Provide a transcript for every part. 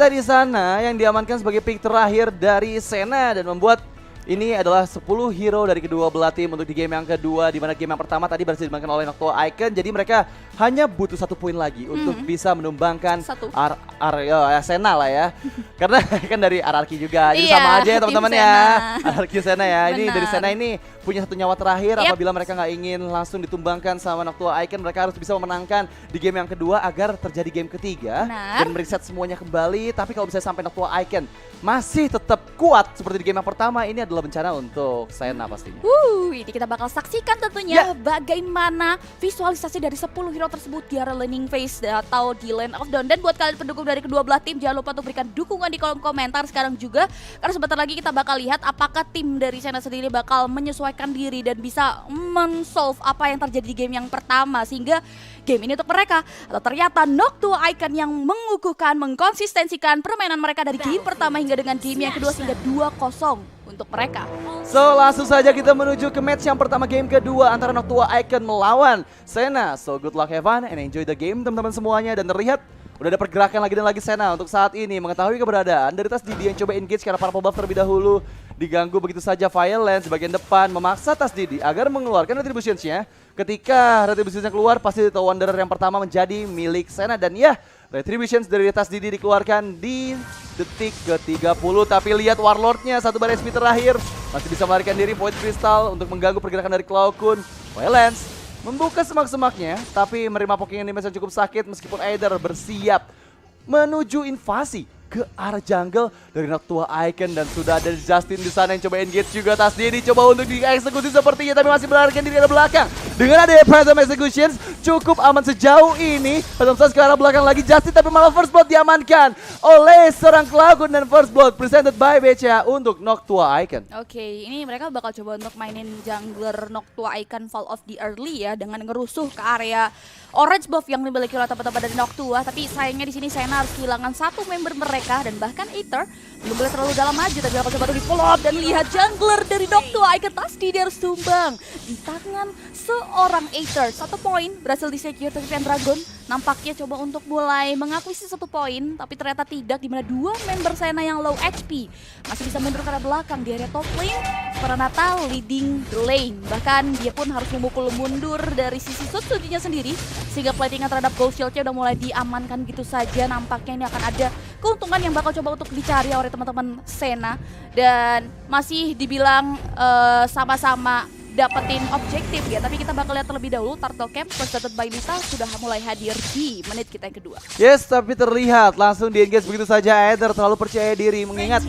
Kita di sana yang diamankan sebagai pick terakhir dari Senna dan membuat ini adalah 10 hero dari kedua belah tim untuk di game yang kedua, di mana game yang pertama tadi berhasil dimenangkan oleh Noctua Icon. Jadi mereka hanya butuh 1 poin lagi untuk bisa menumbangkan Senna lah ya. Karena kan dari RRQ juga, jadi sama aja ya teman-teman ya. RRQ Senna ya, ini dari Senna ini punya 1 nyawa terakhir. Apabila mereka nggak ingin langsung ditumbangkan sama Noctua Icon, mereka harus bisa memenangkan di game yang kedua agar terjadi game ketiga dan mereset semuanya kembali. Tapi kalau bisa sampai Noctua Icon masih tetap kuat seperti di game yang pertama, ini adalah bencana untuk Senna pastinya. Ini kita bakal saksikan tentunya bagaimana visualisasi dari 10 hero tersebut di area laning phase atau di lane of dawn. Dan buat kalian pendukung dari kedua belah tim, jangan lupa untuk berikan dukungan di kolom komentar sekarang juga, karena sebentar lagi kita bakal lihat apakah tim dari Senna sendiri bakal menyesuaikan diri dan bisa men-solve apa yang terjadi di game yang pertama sehingga game ini untuk mereka, atau ternyata Noctua Icon yang mengukuhkan, mengkonsistensikan permainan mereka dari game pertama hingga dengan game yang kedua sehingga 2-0 untuk mereka. So langsung saja kita menuju ke match yang pertama, game kedua antara Noctua Icon melawan Senna. So good luck Evan and enjoy the game teman-teman semuanya. Dan terlihat udah ada pergerakan lagi dan lagi Senna untuk saat ini mengetahui keberadaan dari Tasdidi yang coba engage karena para pembuff terlebih dahulu. Diganggu begitu saja Violence bagian depan, memaksa Tasdidi agar mengeluarkan Retributions-nya. Ketika Retributions-nya keluar, pasti Wanderer yang pertama menjadi milik Senna. Dan ya, Retributions dari Tasdidi dikeluarkan di detik ke-30. Tapi lihat Warlord-nya, 1 bar SP terakhir, masih bisa melarikan diri Void Crystal untuk mengganggu pergerakan dari Cloud-Kun. Violence membuka semak-semaknya, tapi menerima poking damage yang cukup sakit meskipun Aether bersiap menuju invasi ke arah jungle dari Noctua Icon. Dan sudah ada Justin di sana yang coba engage juga. Tasdidi coba untuk dieksekusi sepertinya, tapi masih melarikan diri ke belakang. Dengan ada Phantom Executions cukup aman sejauh ini. Phantom Stars ke arah belakang lagi Justin, tapi malah first blood diamankan oleh seorang Cloud. Dan first blood presented by BCA untuk Noctua Icon. Oke, ini mereka bakal coba untuk mainin jungler Noctua Icon Fall of the Early ya, dengan ngerusuh ke area orange buff yang dimiliki oleh teman-teman dari Noctua. Tapi sayangnya di sini Senna harus kehilangan 1 member mereka dan bahkan Aether belum boleh terlalu dalam maju, tapi bakal coba di follow up. Dan lihat jungler dari Noctua Icon Tasdidi harus tumbang di tangan seorang Aether. 1 poin berhasil di-secure, tapi Pendragon nampaknya coba untuk mulai mengakuisisi 1 poin, tapi ternyata tidak, dimana 2 member Senna yang low HP masih bisa mundur ke arah belakang di area top lane. Pranata leading the lane, bahkan dia pun harus memukul mundur dari sisi Sotsuji-nya sendiri sehingga platingan terhadap gold shield-nya udah mulai diamankan gitu saja. Nampaknya ini akan ada keuntungan yang bakal coba untuk dicari oleh teman-teman Senna, dan masih dibilang sama-sama dapetin objektif ya. Tapi kita bakal lihat terlebih dahulu Turtle Camp presented by Nita sudah mulai hadir di menit kita yang kedua. Yes, tapi terlihat langsung di-engage begitu saja. Aether terlalu percaya diri, mengingat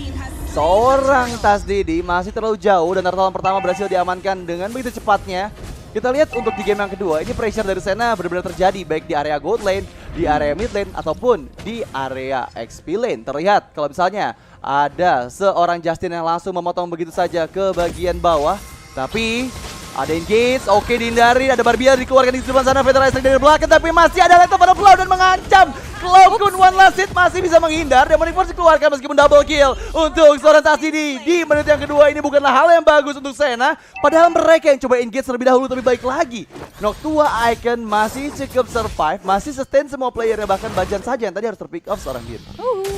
seorang Tasdidi masih terlalu jauh dan turtle pertama berhasil diamankan dengan begitu cepatnya. Kita lihat untuk di game yang kedua, ini pressure dari Senna benar-benar terjadi baik di area gold lane, di area mid lane, ataupun di area XP lane. Terlihat kalau misalnya ada seorang Justin yang langsung memotong begitu saja ke bagian bawah. Tapi ada engage, oke dihindari, ada Barbier dikeluarkan di depan sana, Veteran dari belakang, tapi masih ada Leto pada Cloud dan mengancam. Cloud-Kun one last hit masih bisa menghindar, Demonic Force dikeluarkan meskipun double kill untuk seorang Tasdidi. Di menit yang kedua ini bukanlah hal yang bagus untuk Senna, padahal mereka yang coba engage terlebih dahulu, tapi baik lagi Noctua Icon masih cukup survive, masih sustain semua playernya, bahkan Bajan saja yang tadi harus terpick off seorang diri.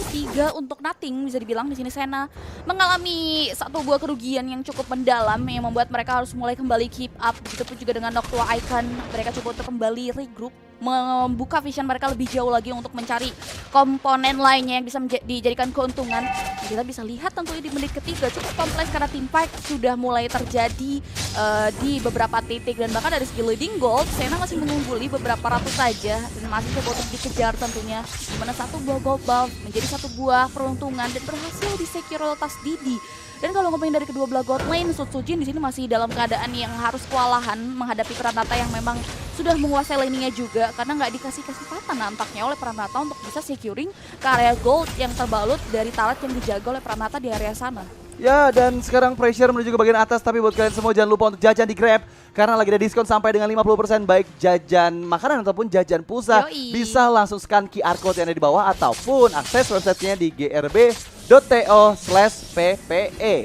3 untuk nothing bisa dibilang. Di sini Senna mengalami 1 buah kerugian yang cukup mendalam yang membuat mereka harus mulai kembali keep up. Begitupun juga dengan Noctua Icon, mereka coba untuk kembali regroup, membuka vision mereka lebih jauh lagi untuk mencari komponen lainnya yang bisa dijadikan keuntungan. Kita bisa lihat tentunya di menit ketiga cukup kompleks karena team fight sudah mulai terjadi di beberapa titik, dan bahkan dari segi leading gold Senna masih mengungguli beberapa ratus saja dan masih coba untuk dikejar tentunya, dimana 1 buah gold buff menjadi 1 buah peruntungan dan berhasil di-secure oleh Tasdidi. Dan kalau ngomongin dari kedua belah god lane, Sotsuji di sini masih dalam keadaan yang harus kewalahan menghadapi Pranata yang memang sudah menguasai laningnya juga, karena nggak dikasih kesempatan nampaknya oleh Pranata untuk bisa securing ke area gold yang terbalut dari turret yang dijaga oleh Pranata di area sana. Ya, dan sekarang pressure menuju ke bagian atas, tapi buat kalian semua jangan lupa untuk jajan di Grab karena lagi ada diskon sampai dengan 50%, baik jajan makanan ataupun jajan pulsa. Bisa langsung scan QR code yang ada di bawah ataupun akses websitenya di grb.to/ppe.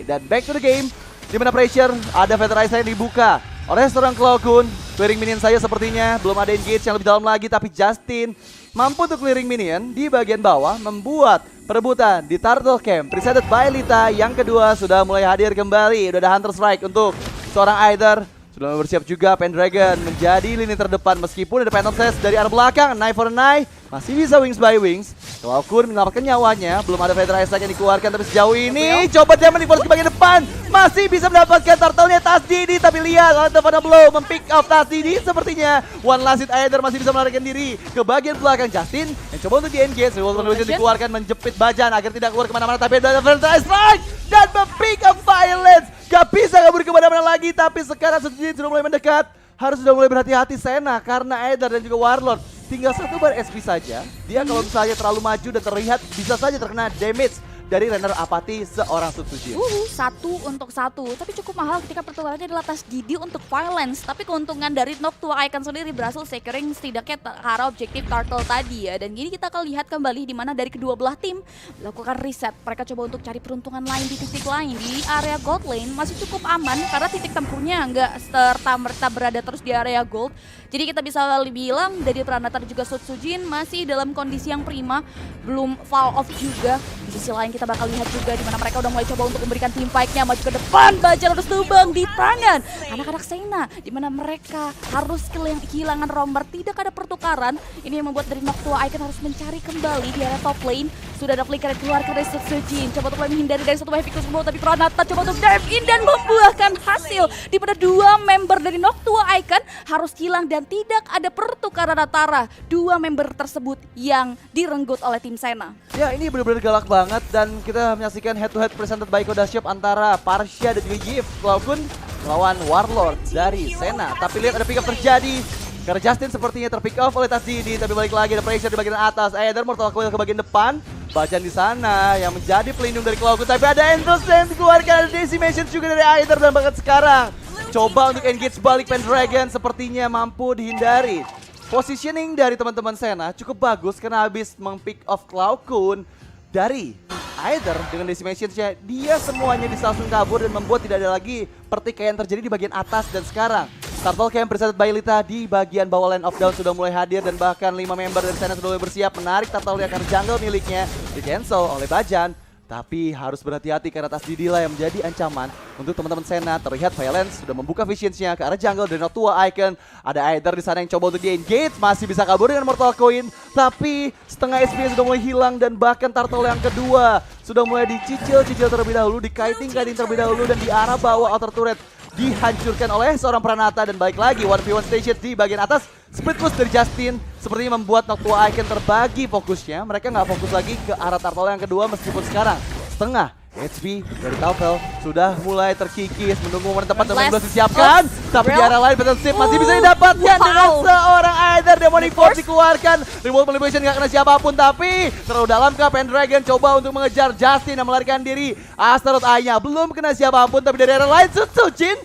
Dan back to the game, di mana pressure ada Veterizer yang dibuka oleh seorang Cloud-Kun. Clearing minion saya sepertinya belum ada engage yang lebih dalam lagi, tapi Justin mampu untuk clearing minion di bagian bawah, membuat perebutan di Turtle Camp presented by Lita yang kedua sudah mulai hadir kembali. Udah ada Hunter Strike untuk seorang Either. Sudah bersiap juga Pendragon menjadi lini terdepan meskipun ada Phantom Sash dari arah belakang. Knife for a knife masih bisa wings by wings. Cloudcoon menyelamatkan nyawanya, belum ada Feather Strike yang dikeluarkan tapi sejauh ini coba dia menikmati ke bagian depan. Masih bisa mendapatkan turtle-nya Tas Didi tapi lihat oleh Tefana Blow mempick off Tas Didi sepertinya. One last hit Either masih bisa melarikan diri ke bagian belakang. Justin yang coba untuk di-engage. Revolution dikeluarkan menjepit Bajan agar tidak keluar kemana-mana tapi ada Feather Strike dan mempick off Violence. Gak bisa kabur kemana-mana lagi tapi sekarang Sujin sudah mulai mendekat. Harus sudah mulai berhati-hati Sena karena Either dan juga Warlord tinggal satu bar SP saja. Dia kalau misalnya terlalu maju dan terlihat bisa saja terkena damage dari Renner Apathy seorang Sujin. 1 untuk 1, tapi cukup mahal ketika pertukarannya adalah Tas Didi untuk Violence. Tapi keuntungan dari Noctua Icon sendiri berhasil securing setidaknya ke arah objektif Turtle tadi ya. Dan gini kita akan lihat kembali di mana dari kedua belah tim melakukan reset. Mereka coba untuk cari peruntungan lain di titik lain. Di area gold lane masih cukup aman karena titik tempurnya nggak serta-merta berada terus di area gold. Jadi kita bisa bilang dari Pranata dan juga Sujin masih dalam kondisi yang prima, belum fall off juga. Di sisi lain kita bakal lihat juga di mana mereka udah mulai coba untuk memberikan team fight-nya maju ke depan. Bajan harus tumbang di tangan anak-anak Sena, di mana mereka harus kehilangan romer, tidak ada pertukaran. Ini yang membuat dari Noctua Icon harus mencari kembali di area top lane. Sudah ada flicker yang keluarkan dari Sujin, coba untuk menghindari dari satu Hepicus Blow, tapi Pranata coba untuk dive in dan membuahkan hasil di mana dua member dari Noctua Icon harus hilang dan tidak ada pertukaran antara dua member tersebut yang direnggut oleh tim Sena. Ya ini benar-benar galak banget dan kita menyaksikan head to head presented by Koda Shop antara Parsha dan juga Yves Cloudcoon melawan Warlord dari Sena. Tapi lihat ada pick up terjadi karena Justin sepertinya terpick off oleh Tas Didi, tapi balik lagi ada pressure di bagian atas. Either Mortal Coil ke bagian depan. Bajan di sana yang menjadi pelindung dari Cloudcoon, tapi ada Endless yang dikeluarkan, ada Decimation juga dari Either dan bahkan sekarang coba untuk engage balik Pendragon sepertinya mampu dihindari. Positioning dari teman-teman Sena cukup bagus karena habis meng-pick off Cloudcoon dari Either dengan Decimation-nya. Dia semuanya bisa langsung kabur dan membuat tidak ada lagi pertikaian terjadi di bagian atas. Dan sekarang Turtle Camp presented by Lita di bagian bawah Land of Down sudah mulai hadir dan bahkan 5 member dari Sena sudah mulai bersiap menarik Turtle yang akan jungle miliknya di cancel oleh Bajan. Tapi harus berhati-hati karena Tas Didi lah yang menjadi ancaman untuk teman-teman Sena. Terlihat Violence sudah membuka visions-nya ke arah jungle dari Noctua Icon. Ada Either di sana yang coba untuk di-engage, masih bisa kabur dengan Mortal Coin. Tapi setengah SP sudah mulai hilang dan bahkan Turtle yang kedua sudah mulai dicicil-cicil terlebih dahulu, dikaiting-kaiting terlebih dahulu dan di arah bawah outer turret dihancurkan oleh seorang Pranata dan balik lagi 1v1 station di bagian atas. Split push dari Justin sepertinya membuat Noctua Icon terbagi fokusnya. Mereka nggak fokus lagi ke arah Turtle yang kedua meskipun sekarang setengah HP dari Taufel sudah mulai terkikis menunggu momen tepat dan belum disiapkan. Tapi di arah lain Battle Sip masih bisa didapatkan dengan seorang Either. Demonic Force dikeluarkan. Remote Manipulation nggak kena siapapun tapi terlalu dalam kah Pendragon coba untuk mengejar Justin yang melarikan diri. Astaroth Eye-nya belum kena siapapun tapi dari arah lain Sujin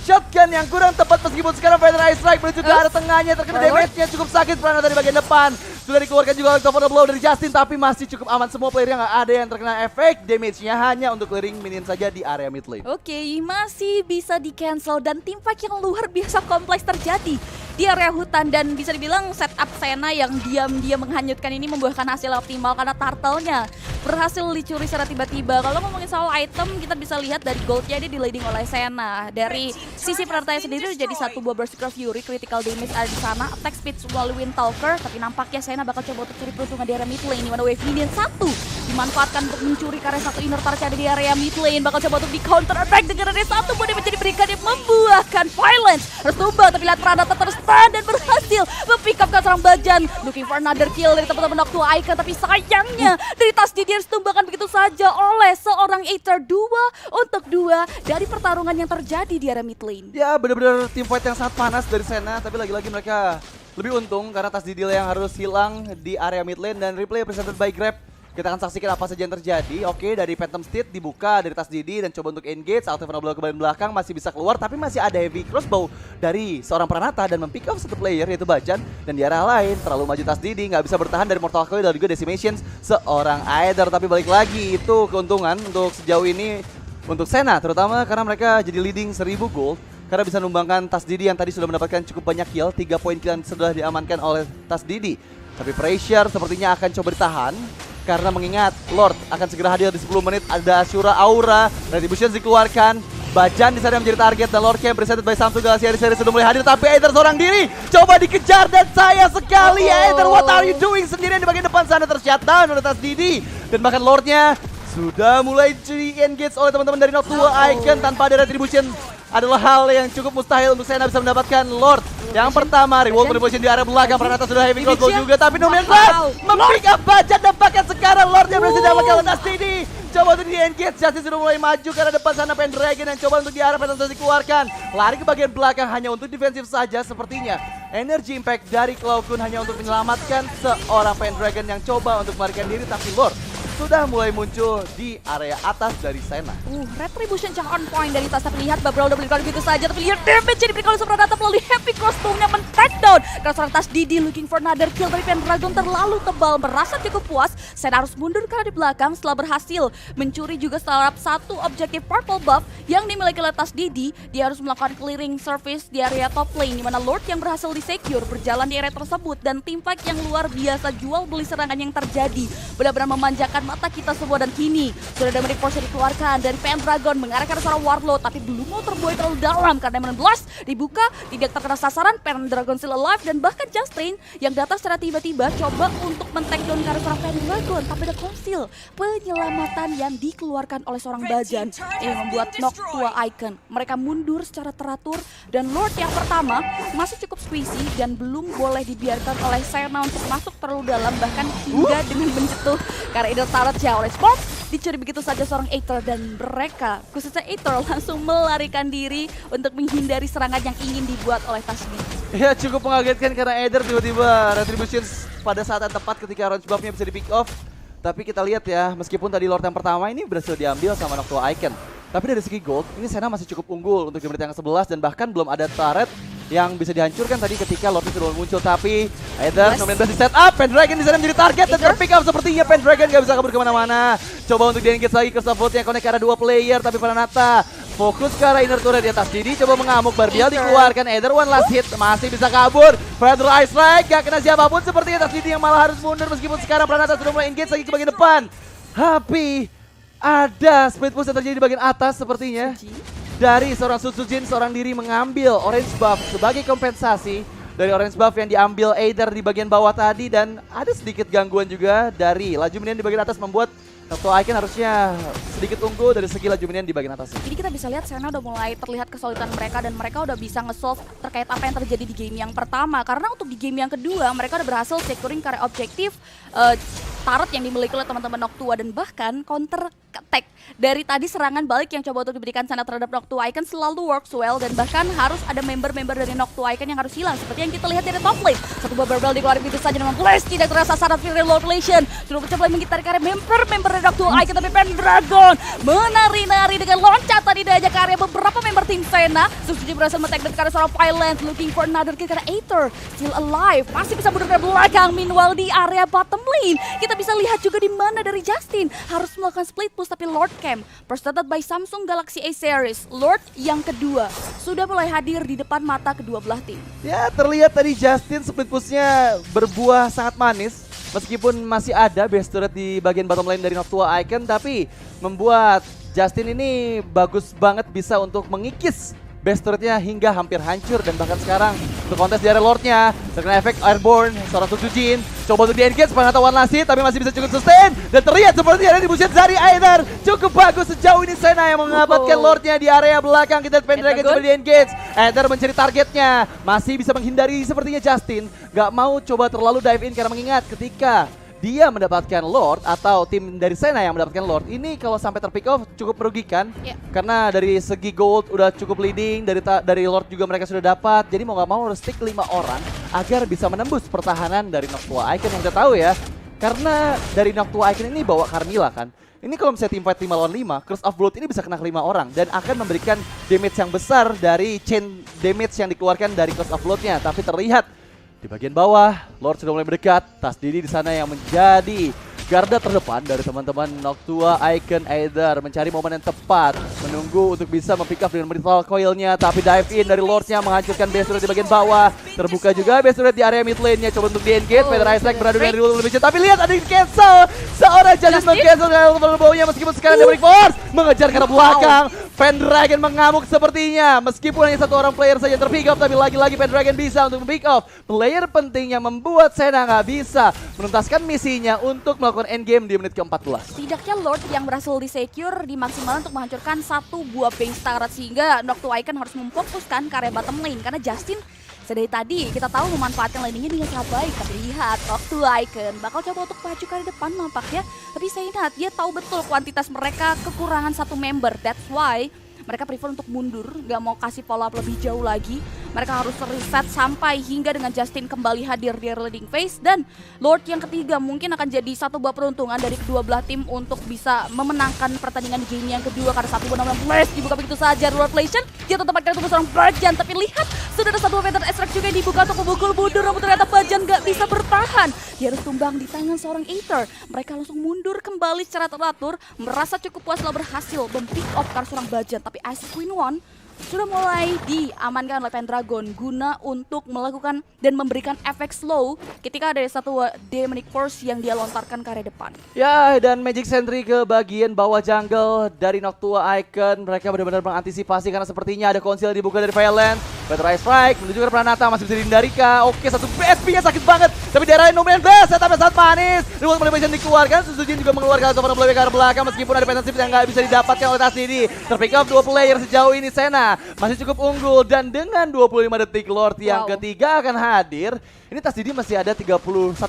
shotgun yang kurang tepat meskipun sekarang Feather Eye Strike menuju ke arah tengahnya, terkena damage-nya cukup sakit. Pranata dari bagian depan sudah dikeluarkan juga oleh Tefana Blow dari Justin tapi masih cukup aman. Semua player yang nggak ada yang terkena efek damage-nya, hanya untuk clearing minion saja di area mid lane. Oke, masih bisa di cancel dan tim fight yang luar biasa kompleks terjadi di area hutan dan bisa dibilang setup Sena yang diam-diam menghanyutkan ini membuahkan hasil optimal karena turtle-nya berhasil dicuri secara tiba-tiba. Kalau ngomongin soal item kita bisa lihat dari gold-nya dia di-leading oleh Sena. Dari sisi Pranatanya sendiri jadi satu buah Berserker Fury, critical damage ada di sana, attack speed melalui Windtalker, tapi nampaknya Sena bakal coba untuk curi peruntungan di area mid lane di mana wave minion 1 dimanfaatkan untuk mencuri karena satu inner target ada di area mid lane, bakal coba untuk di counter attack dengan area 1 boleh menjadi berikan yang membuahkan Violence harus tumbang tapi lihat Pranata terus stand dan berhasil mempick up seorang Bajan, looking for another kill dari teman-teman Noctua Icon tapi sayangnya dari Tas Didi harus tumbangkan begitu saja oleh seorang Aether. 2 untuk 2 dari pertarungan yang terjadi di area mid lane. Ya benar-benar tim fight yang sangat panas dari Sena tapi lagi-lagi mereka lebih untung karena Tas Didi yang harus hilang di area mid lane dan replay presented by Grab. Kita akan saksikan apa saja yang terjadi. Oke, dari Phantom Steed dibuka dari Tas Didi dan coba untuk engage. Tefana Blow ke bagian belakang masih bisa keluar tapi masih ada heavy crossbow dari seorang Pranata dan mempick off satu player yaitu Bajan. Dan di arah lain terlalu maju Tas Didi nggak bisa bertahan dari Mortal Coil dan juga Decimations seorang Either. Tapi balik lagi itu keuntungan untuk sejauh ini untuk Sena terutama karena mereka jadi leading 1000 gold. Karena bisa numbangkan Tas Didi yang tadi sudah mendapatkan cukup banyak kill. 3 poin kill yang sudah diamankan oleh Tas Didi. Tapi pressure sepertinya akan coba ditahan. Karena mengingat Lord akan segera hadir di 10 menit. Ada Ashura Aura, Retribution dikeluarkan. Bajan di sana menjadi target dan Lord Camp presented by Samsung Galaxy seri sudah mulai hadir. Tapi Aether seorang diri coba dikejar dan sayang sekali Aether, what are you doing sendirian di bagian depan sana, tershut down oleh Tas Didi. Dan bahkan Lordnya sudah mulai di-engage oleh teman-teman dari Noct 2 Icon. Tanpa ada Retribution adalah hal yang cukup mustahil untuk Sena bisa mendapatkan Lord. Yang pertama, Revolt Retribution di area belakang, Pranata sudah heavy crossbow juga, tapi Nomen Blast mempick up Bajan dan bahkan sekarang Lord yang berhasil dapatkan oleh Tas Didi. Coba untuk di-engage, Justin sudah mulai maju karena depan sana Pendragon yang coba untuk di arah Pendragon dikeluarkan. Lari ke bagian belakang hanya untuk defensif saja sepertinya. Energy impact dari Cloud Kun hanya untuk menyelamatkan seorang Pendragon yang coba untuk melarikan diri, tapi Lord sudah mulai muncul di area atas dari Sena. Retribution on point dari Tas, tapi lihat Babra udah beli begitu saja, tapi lihat damage yang diberikan oleh Pranata melalui heavy crossbow-nya men-takedown. Karena seorang Tas Didi looking for another kill dari Pendragon terlalu tebal, merasa cukup puas. Sena harus mundur karena di belakang setelah berhasil mencuri juga salah satu objektif purple buff yang dimiliki oleh Tas Didi. Dia harus melakukan clearing service di area top lane, di mana Lord yang berhasil di-secure berjalan di area tersebut, dan team fight yang luar biasa jual beli serangan yang terjadi benar-benar memanjakan mata kita semua. Dan kini sudah ada Demonic Force yang dikeluarkan dari Pendragon mengarahkan seorang Warlord, tapi belum mau terbuai terlalu dalam karena Demon Blast dibuka, tidak terkena sasaran. Pendragon still alive, dan bahkan Justin yang datang secara tiba-tiba coba untuk men-takedown karena seorang Pendragon, tapi ada konsil penyelamatan yang dikeluarkan oleh seorang Bajan yang membuat Noct 2 Icon mereka mundur secara teratur. Dan Lord yang pertama masih cukup squeezy dan belum boleh dibiarkan oleh Sena untuk masuk terlalu dalam, bahkan hingga dengan menyentuh karena itu turretnya oleh Spot dicuri begitu saja seorang Aether, dan mereka khususnya Aether langsung melarikan diri untuk menghindari serangan yang ingin dibuat oleh Tas Didi. Ya, cukup mengagetkan karena Aether tiba-tiba Retribution pada saat yang tepat ketika orange buff-nya bisa di pick off. Tapi kita lihat ya, meskipun tadi Lord yang pertama ini berhasil diambil sama Noct 2 Icon, tapi dari segi gold, ini Sena masih cukup unggul untuk di menit yang ke-11, dan bahkan belum ada turret yang bisa dihancurkan tadi ketika Lord sudah muncul. Tapi Aether, Nomen Blast di set up, Pendragon di sana menjadi target dan terpick up sepertinya. Pendragon gak bisa kabur kemana-mana. Coba untuk di-engage lagi ke Safot yang connect ke arah 2 player, tapi Pranata fokus ke arah inner turret di atas Didi, coba mengamuk, Barbial dikeluarkan, Aether one last hit, masih bisa kabur. Feather Ice Strike, gak kena siapapun, sepertinya atas Didi yang malah harus mundur meskipun sekarang Pranata sudah mulai engage lagi ke bagian depan. Tapi ada split push yang terjadi di bagian atas sepertinya. Dari seorang Sutsujin, seorang diri mengambil orange buff sebagai kompensasi dari orange buff yang diambil Aether di bagian bawah tadi, dan ada sedikit gangguan juga dari laju minion di bagian atas membuat Noct 2 Icon harusnya sedikit unggul dari segi laju minion di bagian atas. Jadi kita bisa lihat Sena udah mulai terlihat kesulitan mereka, dan mereka udah bisa nge-solve terkait apa yang terjadi di game yang pertama. Karena untuk di game yang kedua mereka udah berhasil securing karya objektif turret yang dimiliki oleh teman-teman Noct 2, dan bahkan counter attack dari tadi serangan balik yang coba untuk diberikan Sena terhadap Noct 2 Icon selalu works well, dan bahkan harus ada member-member dari Noct 2 Icon yang harus hilang seperti yang kita lihat dari top lane. Satu barbel dikeluarin begitu saja dengan Blast, tidak terasa sasaran Fury Relation. Sudah mencoba mengitari karya member dari Noct 2 Icon, tapi Pendragon menari-nari dengan loncatan di daya karya beberapa member tim Sena. Susuji berhasil men-take down karena seorang Violent looking for another kill karena Aether still alive, masih bisa mundur dari belakang. Meanwhile di area bottom lane kita bisa lihat juga di mana dari Justin harus melakukan split push, tapi Lord Camp presented by Samsung Galaxy A series, Lord yang kedua sudah mulai hadir di depan mata kedua belah tim. Ya, terlihat tadi Justin split push-nya berbuah sangat manis. Meskipun masih ada base turret di bagian bottom lane dari Noct 2 Icon, tapi membuat Justin ini bagus banget bisa untuk mengikis base turretnya hingga hampir hancur. Dan bahkan sekarang untuk kontes di area Lordnya terkena efek Airborne, seorang Sutsujin coba untuk di-engage, Pranata one last hit, tapi masih bisa cukup sustain. Dan terlihat seperti ada dibusian dari Aether. Cukup bagus sejauh ini Sena yang mengamankan Lordnya di area belakang. Kita Pendragon coba di-engage, Aether mencari targetnya, masih bisa menghindari sepertinya Justin. Gak mau coba terlalu dive in karena mengingat ketika dia mendapatkan Lord atau tim dari Sena yang mendapatkan Lord ini, kalau sampai terpick off cukup merugikan. Karena dari segi gold udah cukup leading, dari Lord juga mereka sudah dapat. Jadi mau gak mau harus stick 5 orang agar bisa menembus pertahanan dari Noct 2 Icon yang kita tahu ya. Karena dari Noct 2 Icon ini bawa Carmilla kan. Ini kalau misalnya team fight 5 lawan 5, Curse of Blood ini bisa kena ke 5 orang dan akan memberikan damage yang besar dari chain damage yang dikeluarkan dari Curse of Blood-nya. Tapi terlihat di bagian bawah, Lord sudah mulai mendekat. Tas Didi di sana yang menjadi garda terdepan dari teman-teman Noctua Icon Aether mencari momen yang tepat, menunggu untuk bisa mempick up dengan Metal Coil-nya, tapi dive in dari Lord-nya menghancurkan base turret di bagian bawah. Terbuka juga base turret di area mid lane-nya, coba untuk di-engage, Feather Isaac beradu dengan Rule lebih cepat, tapi lihat ada di-cancel. Seorang Justin meng-cancel dengan level bawahnya meskipun sekarang Demonic Force mengejar ke arah belakang. Pendragon mengamuk sepertinya, meskipun hanya satu orang player saja terpick up, tapi lagi-lagi Pendragon bisa untuk pick off player pentingnya, membuat Senna nggak bisa menuntaskan misinya untuk melakukan endgame di menit ke-14. Setidaknya Lord yang berhasil di-secure dimaksimalkan untuk menghancurkan satu buah base turret, sehingga Noctua Icon harus memfokuskan ke area bottom lane karena Justin dari tadi kita tahu memanfaatkan landingnya dengan sangat baik, tapi lihat Noctua Icon bakal coba untuk maju ke depan nampaknya, tapi saya ingat dia tahu betul kuantitas mereka kekurangan satu member, that's why mereka prefer untuk mundur, gak mau kasih follow up lebih jauh lagi. Mereka harus reset sampai hingga dengan Justin kembali hadir di leading phase. Dan Lord yang ketiga mungkin akan jadi satu buah peruntungan dari kedua belah tim untuk bisa memenangkan pertandingan di game yang kedua. Karena satu benar-benar blast dibuka begitu saja. Lord Legend jatuh tempat kali tunggu seorang Bajan. Tapi lihat sudah ada satu Feather Extract juga yang dibuka untuk memukul mundur. Namun ternyata Bajan gak bisa bertahan. Dia harus tumbang di tangan seorang Aether. Mereka langsung mundur kembali secara teratur. Merasa cukup puas setelah berhasil mempick off karena seorang Bajan. Tapi Ice Queen One sudah mulai diamankan oleh Pendragon guna untuk melakukan dan memberikan efek slow ketika ada satu Demonic Force yang dia lontarkan ke area depan. Ya, dan Magic Sentry ke bagian bawah jungle dari Noctua Icon. Mereka benar-benar mengantisipasi karena sepertinya ada konsil dibuka dari Violent. Feather Strike menuju ke Pranata, masih bisa dihindari kah? Oke, satu BSP-nya sakit banget. Tapi daerah Nomen Best, setupnya sangat manis. Reward Motivation dikeluarkan, Suzujin juga mengeluarkan Topan Blade ke arah belakang. Meskipun ada defensif yang nggak bisa didapatkan oleh Tasdini. Terpick up dua player sejauh ini, Senna masih cukup unggul. Dan dengan 25 detik Lord yang ketiga akan hadir. Ini Tasdini masih ada 31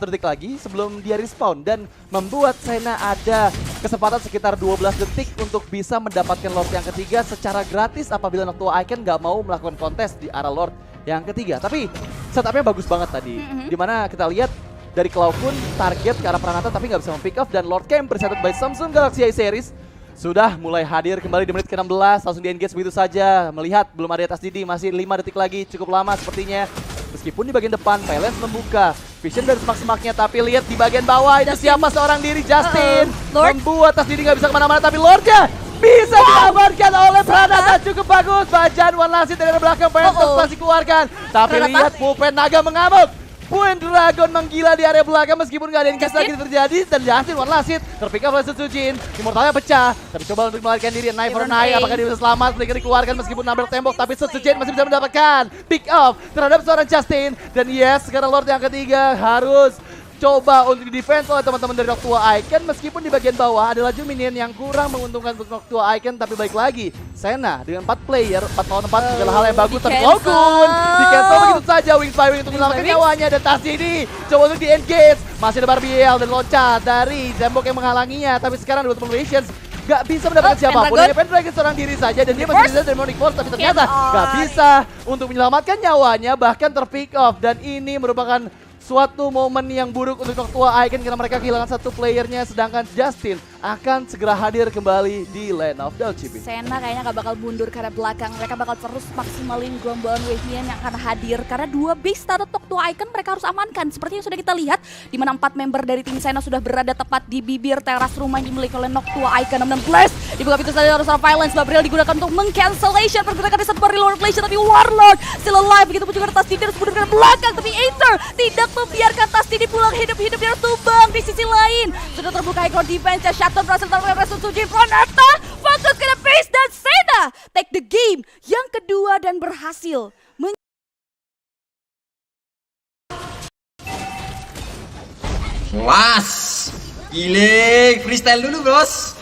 detik lagi sebelum dia respawn. Dan membuat Senna ada kesempatan sekitar 12 detik untuk bisa mendapatkan Lord yang ketiga secara gratis apabila Noctua Icon nggak mau melakukan kontes di arah Lord yang ketiga. Tapi setupnya bagus banget tadi. Dimana kita lihat dari Cloud pun target ke arah Pranata tapi nggak bisa mempick off. Dan Lord Camp presented by Samsung Galaxy I Series sudah mulai hadir kembali di menit ke-16. Langsung di-engage begitu saja. Melihat belum ada Tasdini, masih 5 detik lagi. Cukup lama sepertinya. Meskipun di bagian depan, Violence membuka Vision dari semak-semaknya, tapi lihat di bagian bawah itu siapa seorang diri, Justin. Membuat Tasdini nggak bisa kemana-mana, tapi Lordnya bisa diamankan oleh Pranata. Cukup bagus. Bajan One Last Hit dari belakang, Violence masih keluarkan. Tapi lihat Pulpen Naga mengamuk. Pendragon menggila di area belakang meskipun gak ada engage lagi terjadi. Dan Justin One Last Hit terpick up oleh Suzujin. Immortalnya pecah, tapi coba untuk melarikan diri. Knife for Knife, apakah dia bisa selamat? Flicker dikeluarkan meskipun nabrak tembok, tapi Suzujin masih bisa mendapatkan pick up terhadap seorang Justin. Dan yes, sekarang Lord yang ketiga harus coba untuk di-defense oleh teman-teman dari Noctua Icon. Meskipun di bagian bawah ada laju minion yang kurang menguntungkan untuk Noctua Icon. Tapi baik lagi, Senna dengan 4 player, 4 lawan 4 segala hal yang bagus. Tapi Logun di-cancel begitu saja. Wings by Wings untuk menyelamatkan nyawanya. Dan Tasdini coba untuk di-engage. Masih ada Barbiel dan loncat dari tembok yang menghalanginya. Tapi sekarang dua Relations gak bisa mendapatkan siapapun. Hanya Pendragon seorang diri saja. Dan dia masih bisa Demonic Force. Tapi ternyata gak bisa untuk menyelamatkan nyawanya. Bahkan terpick off. Dan ini merupakan suatu momen yang buruk untuk Noctua Icon karena mereka kehilangan satu playernya, sedangkan Justin akan segera hadir kembali di Land of the Chipping. Senna kayaknya gak bakal mundur ke arah belakang. Mereka bakal terus maksimalin gerombolan wave yang akan hadir karena dua base turret Noctua Icon mereka harus amankan. Seperti yang sudah kita lihat, di mana 4 member dari tim Senna sudah berada tepat di bibir teras rumah yang dimiliki oleh Noctua Icon. 16 dibuka pintu saja oleh seorang Violence. Gabriel digunakan untuk meng-cancellation pergerakan di satu baril Lord Relation, tapi Warlord still alive. Begitu pun juga Tasdini harus mundur ke arah belakang, tapi Aether tidak membiarkan Tasdini pulang hidup-hidup. Dia harus tumbang di sisi lain. Sudah terbuka ikon defense, Shutdown berhasil terbuka Suzujin. Pranata fokus ke base dan Senna take the game yang kedua dan berhasil was gile freestyle dulu bros.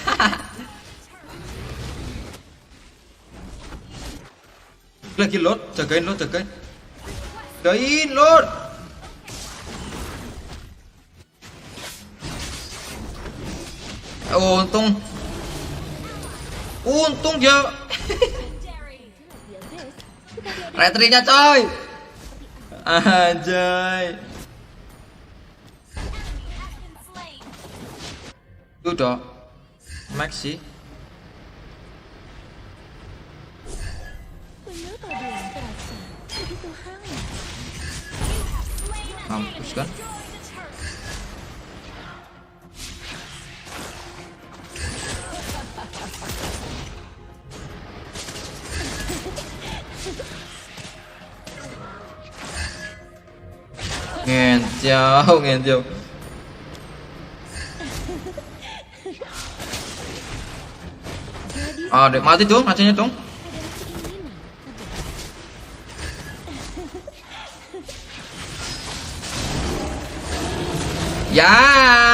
Lagi Lord, jagain Lord, jagain Lord. Oh, untung dia retrinya coy. Anjay. Udah Max sih. Mampus kan? Ngencau, ngencau. Ah, dek mati tuh, macamnya tuh. Ya.